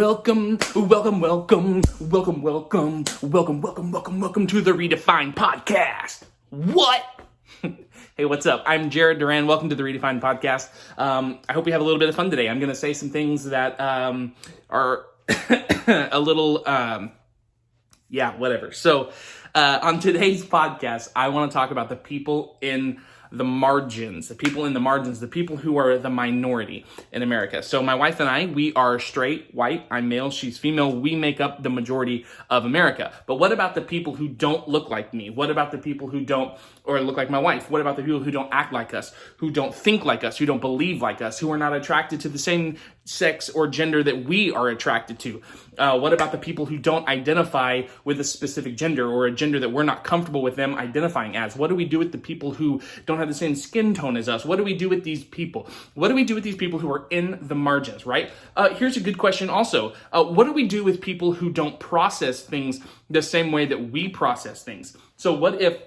Welcome to the Redefined Podcast. What? Hey, what's up? I'm Jared Duran. Welcome to the Redefined Podcast. I hope we have a little bit of fun today. I'm going to say some things that are a little, whatever. So on today's podcast, I want to talk about the people in the margins, the people who are the minority in America. So my wife and I, we are straight, white, I'm male, she's female. We make up the majority of America. But what about the people who don't look like me? What about the people who don't, or look like my wife? What about the people who don't act like us, who don't think like us, who don't believe like us, who are not attracted to the same sex or gender that we are attracted to? What about the people who don't identify with a specific gender or a gender that we're not comfortable with them identifying as? What do we do with the people who don't have the same skin tone as us? What do we do with these people? What do we do with these people who are in the margins, right? Here's a good question also. What do we do with people who don't process things the same way that we process things? So what if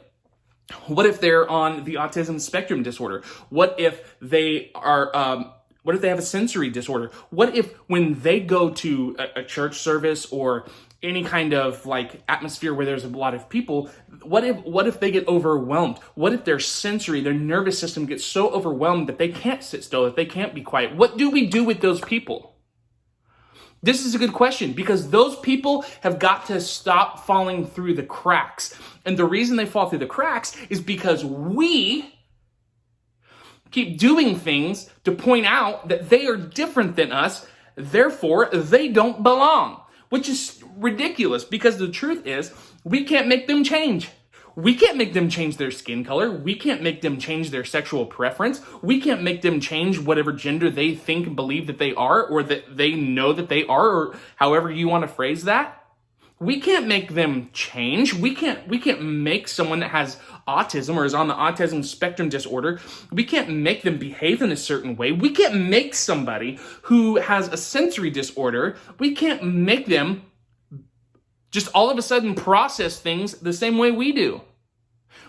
they're on the autism spectrum disorder? What if they are, what if they have a sensory disorder? What if when they go to a church service or any kind of like atmosphere where there's a lot of people, what if they get overwhelmed? What if their nervous system gets so overwhelmed that they can't sit still, that they can't be quiet? What do we do with those people? This is a good question because those people have got to stop falling through the cracks. And the reason they fall through the cracks is because we keep doing things to point out that they are different than us, therefore they don't belong, which is ridiculous because the truth is we can't make them change. We can't make them change their skin color. We can't make them change their sexual preference. We can't make them change whatever gender they think and believe that they are or that they know that they are, or however you want to phrase that. We can't make them change. We can't make someone that has autism or is on the autism spectrum disorder, we can't make them behave in a certain way. We can't make somebody who has a sensory disorder, we can't make them just all of a sudden process things the same way we do.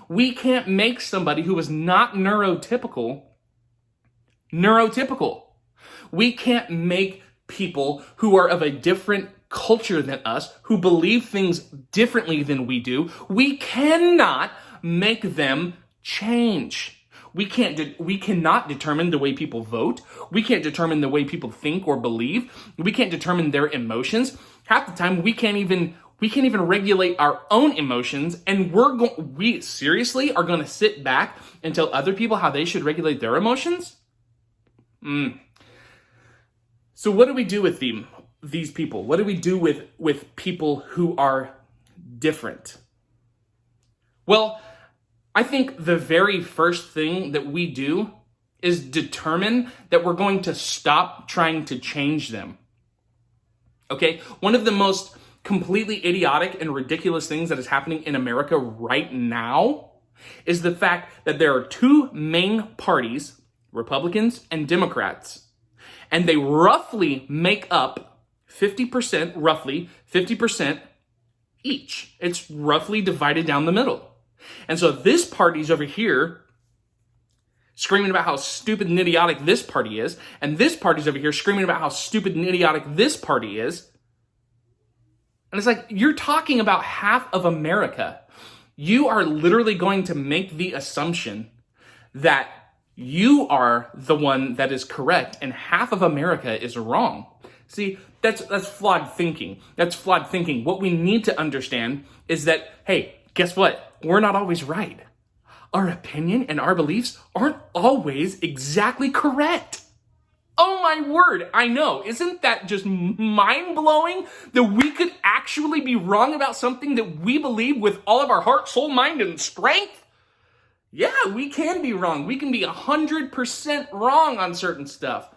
We can't make somebody who is not neurotypical. We can't make people who are of a different culture than us, who believe things differently than we do. We cannot make them change. We cannot determine the way people vote. We can't determine the way people think or believe. We can't determine their emotions. Half the time we can't even regulate our own emotions, and we seriously are going to sit back and tell other people how they should regulate their emotions? So what do we do with these people? What do we do with people who are different? Well, I think the very first thing that we do is determine that we're going to stop trying to change them. Okay? One of the most completely idiotic and ridiculous things that is happening in America right now is the fact that there are two main parties, Republicans and Democrats, and they roughly make up 50% each. It's roughly divided down the middle. And so this party's over here screaming about how stupid and idiotic this party is, and this party's over here screaming about how stupid and idiotic this party is. And it's like, you're talking about half of America. You are literally going to make the assumption that you are the one that is correct and half of America is wrong. See, that's flawed thinking. What we need to understand is that, hey, guess what? We're not always right. Our opinion and our beliefs aren't always exactly correct. Oh my word, I know. Isn't that just mind-blowing that we could actually be wrong about something that we believe with all of our heart, soul, mind, and strength? Yeah, we can be wrong. We can be 100% wrong on certain stuff.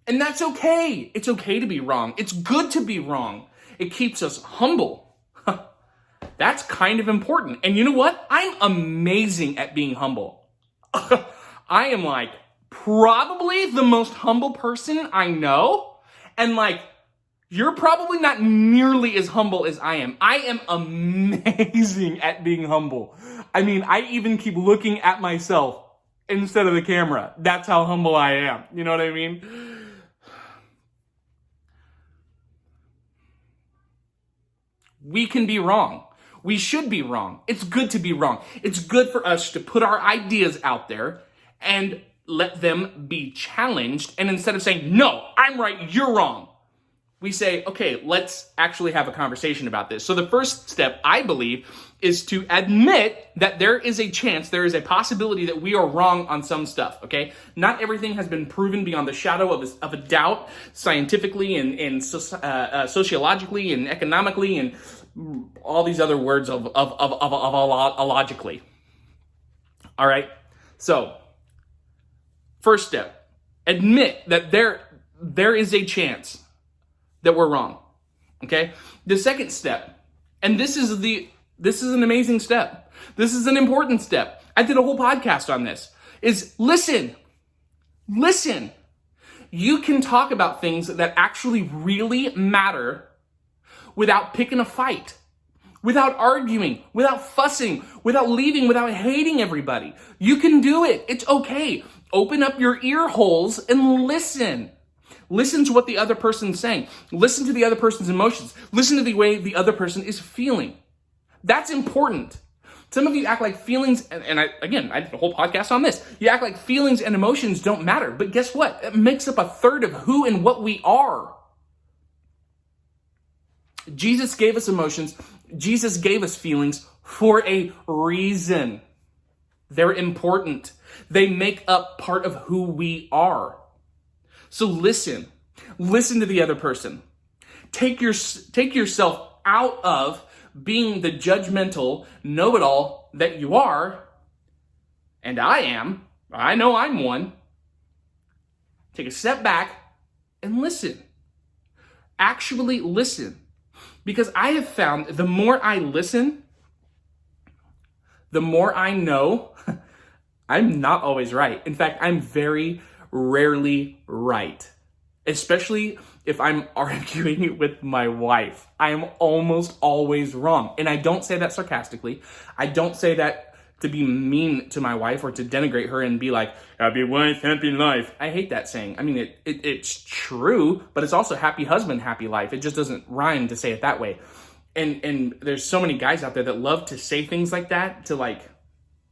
And that's okay. It's okay to be wrong. It's good to be wrong. It keeps us humble. That's kind of important. And you know what? I'm amazing at being humble. I am like probably the most humble person I know. And like, you're probably not nearly as humble as I am. I am amazing at being humble. I mean, I even keep looking at myself instead of the camera. That's how humble I am. You know what I mean? We can be wrong. We should be wrong. It's good to be wrong. It's good for us to put our ideas out there and let them be challenged. And instead of saying, no, I'm right, you're wrong, we say, okay, let's actually have a conversation about this. So the first step, I believe, is to admit that there is a chance, there is a possibility that we are wrong on some stuff, okay? Not everything has been proven beyond the shadow of a doubt, scientifically and sociologically and economically and all these other words of logically. All right? So, first step, admit that there is a chance that we're wrong. Okay? The second step, and this is an amazing step. This is an important step. I did a whole podcast on this. Is listen. Listen. You can talk about things that actually really matter without picking a fight, without arguing, without fussing, without leaving, without hating everybody. You can do it. It's okay. Open up your ear holes and listen. Listen to what the other person's saying. Listen to the other person's emotions. Listen to the way the other person is feeling. That's important. Some of you act like feelings, and I did a whole podcast on this. You act like feelings and emotions don't matter. But guess what? It makes up a third of who and what we are. Jesus gave us emotions. Jesus gave us feelings for a reason. They're important. They make up part of who we are. So listen to the other person. Take yourself out of being the judgmental know-it-all that you are, and I am. I know I'm one. Take a step back and listen. Actually listen. Because I have found the more I listen, the more I know I'm not always right. In fact, I'm very rarely right, especially if I'm arguing with my wife. I am almost always wrong. And I don't say that sarcastically. I don't say that to be mean to my wife or to denigrate her and be like, happy wife, happy life. I hate that saying. I mean, it's true, but it's also happy husband, happy life. It just doesn't rhyme to say it that way. And there's so many guys out there that love to say things like that to like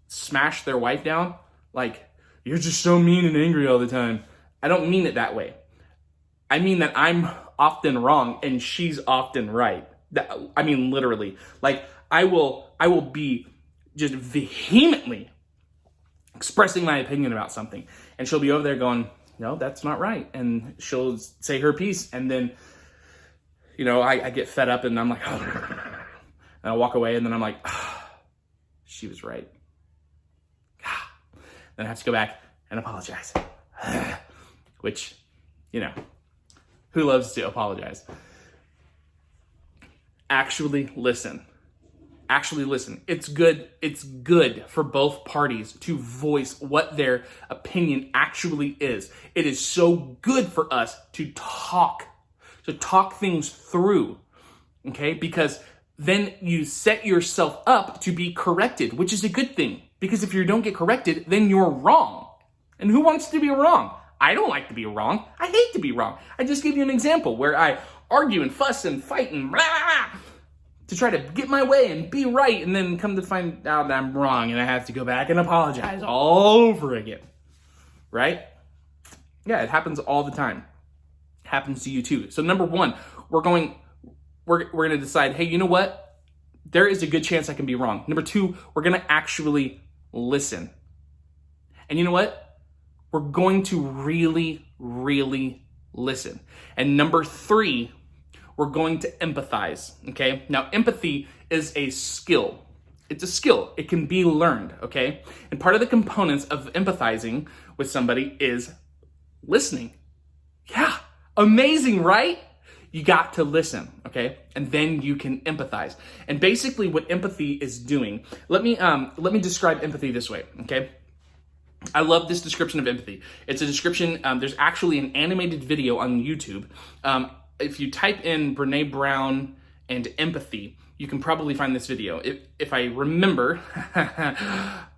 smash their wife down. Like, you're just so mean and angry all the time. I don't mean it that way. I mean that I'm often wrong and she's often right. I mean, literally. Like, I will be just vehemently expressing my opinion about something. And she'll be over there going, no, that's not right. And she'll say her piece. And then, I get fed up and I'm like, oh. And I walk away and then I'm like, oh, she was right. Then I have to go back and apologize. Which, who loves to apologize? Actually listen. It's good for both parties to voice what their opinion actually is. It is so good for us to talk things through, okay? Because then you set yourself up to be corrected, which is a good thing. Because if you don't get corrected, then you're wrong. And who wants to be wrong? I don't like to be wrong. I hate to be wrong. I just gave you an example where I argue and fuss and fight and blah, to try to get my way and be right, and then come to find out that I'm wrong and I have to go back and apologize all over again. Right? Yeah, it happens all the time. It happens to you too. So number one, we're going to decide, hey, you know what? There is a good chance I can be wrong. Number two, we're going to actually listen. And you know what? We're going to really, really listen. And number three, we're going to empathize, okay? Now, empathy is a skill. It's a skill. It can be learned, okay? And part of the components of empathizing with somebody is listening. Yeah, amazing, right? You got to listen, okay? And then you can empathize. And basically what empathy is doing, let me describe empathy this way, okay? I love this description of empathy. It's a description, there's actually an animated video on YouTube. If you type in Brene Brown and empathy, you can probably find this video. If I remember,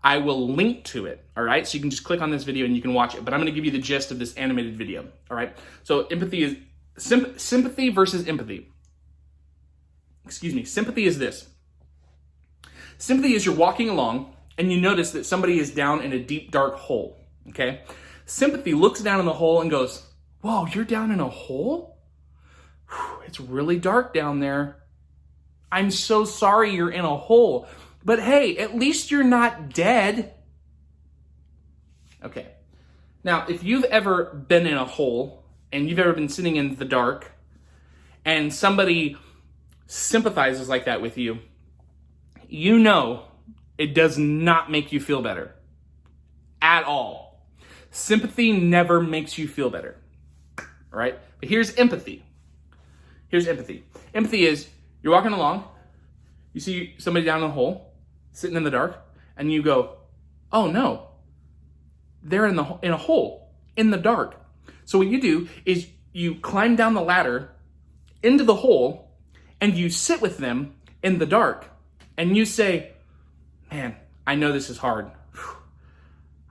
I will link to it, all right? So you can just click on this video and you can watch it. But I'm gonna give you the gist of this animated video, all right? So empathy is sympathy versus empathy. Sympathy is this. Sympathy is you're walking along and you notice that somebody is down in a deep, dark hole, okay? Sympathy looks down in the hole and goes, whoa, you're down in a hole? Whew, it's really dark down there. I'm so sorry you're in a hole. But hey, at least you're not dead. Okay. Now, if you've ever been in a hole and you've ever been sitting in the dark and somebody sympathizes like that with you, you know it does not make you feel better at all. Sympathy never makes you feel better, all right? But here's empathy. Empathy is you're walking along, you see somebody down in a hole, sitting in the dark, and you go, oh no, they're in a hole, in the dark. So what you do is you climb down the ladder into the hole, and you sit with them in the dark, and you say, man, I know this is hard.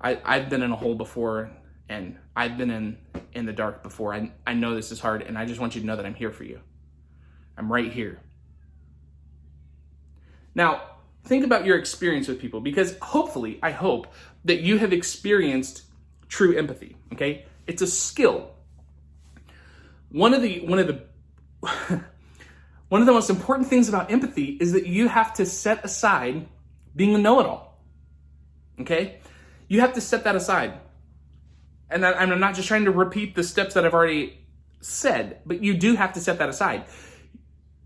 I've been in a hole before, and I've been in the dark before. I know this is hard, and I just want you to know that I'm here for you. I'm right here. Now, think about your experience with people, because hopefully, I hope that you have experienced true empathy, okay? It's a skill. One of the most important things about empathy is that you have to set aside being a know-it-all, okay? You have to set that aside. And I'm not just trying to repeat the steps that I've already said, but you do have to set that aside.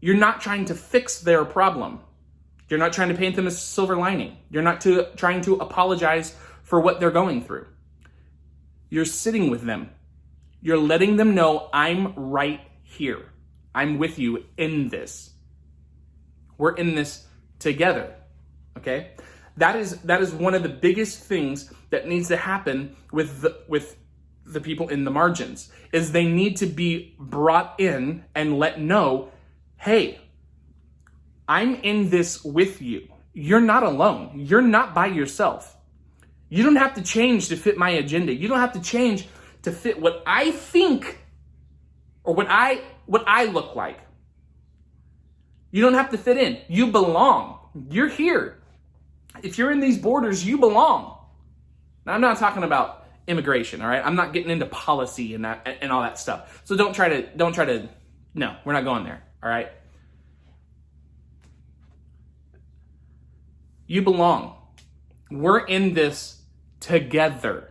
You're not trying to fix their problem. You're not trying to paint them as a silver lining. You're not trying to apologize for what they're going through. You're sitting with them. You're letting them know, I'm right here. I'm with you in this. We're in this together, okay? That is one of the biggest things that needs to happen with the people in the margins, is they need to be brought in and let know, hey, I'm in this with you. You're not alone. You're not by yourself. You don't have to change to fit my agenda. You don't have to change to fit what I think or what I look like. You don't have to fit in. You belong. You're here. If you're in these borders, you belong. Now, I'm not talking about immigration, all right? I'm not getting into policy and that and all that stuff. So don't try to, no, we're not going there, all right? You belong. We're in this together.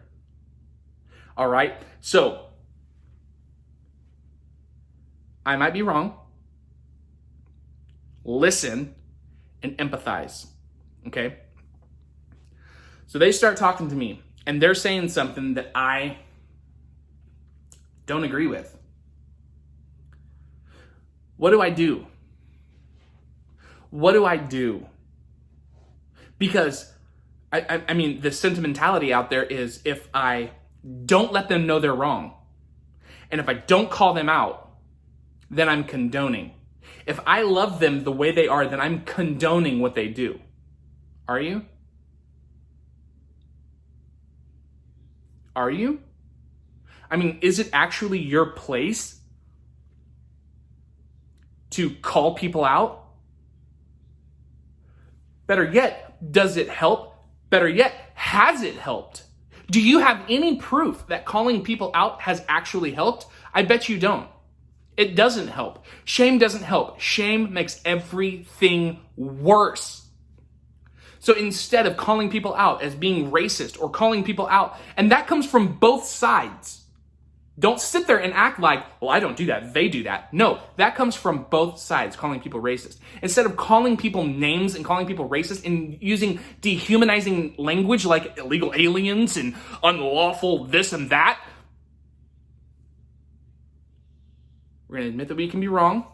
All right? So, I might be wrong. Listen and empathize. Okay? So they start talking to me, and they're saying something that I don't agree with. What do I do? What do I do? Because, I mean, the sentimentality out there is if I don't let them know they're wrong, and if I don't call them out, then I'm condoning. If I love them the way they are, then I'm condoning what they do. Are you? Are you? I mean, is it actually your place to call people out? Better yet, does it help? Better yet, has it helped? Do you have any proof that calling people out has actually helped? I bet you don't. It doesn't help. Shame doesn't help. Shame makes everything worse. So instead of calling people out as being racist or calling people out, and that comes from both sides. Don't sit there and act like, well, I don't do that. They do that. No, that comes from both sides, calling people racist. Instead of calling people names and calling people racist and using dehumanizing language like illegal aliens and unlawful this and that, we're going to admit that we can be wrong.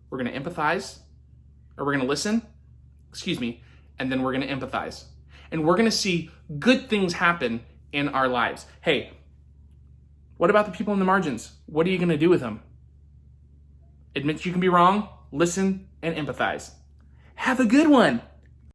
We're going to empathize, or we're going to listen, and then we're going to empathize. And we're going to see good things happen in our lives. Hey, what about the people in the margins? What are you going to do with them? Admit you can be wrong, listen, and empathize. Have a good one.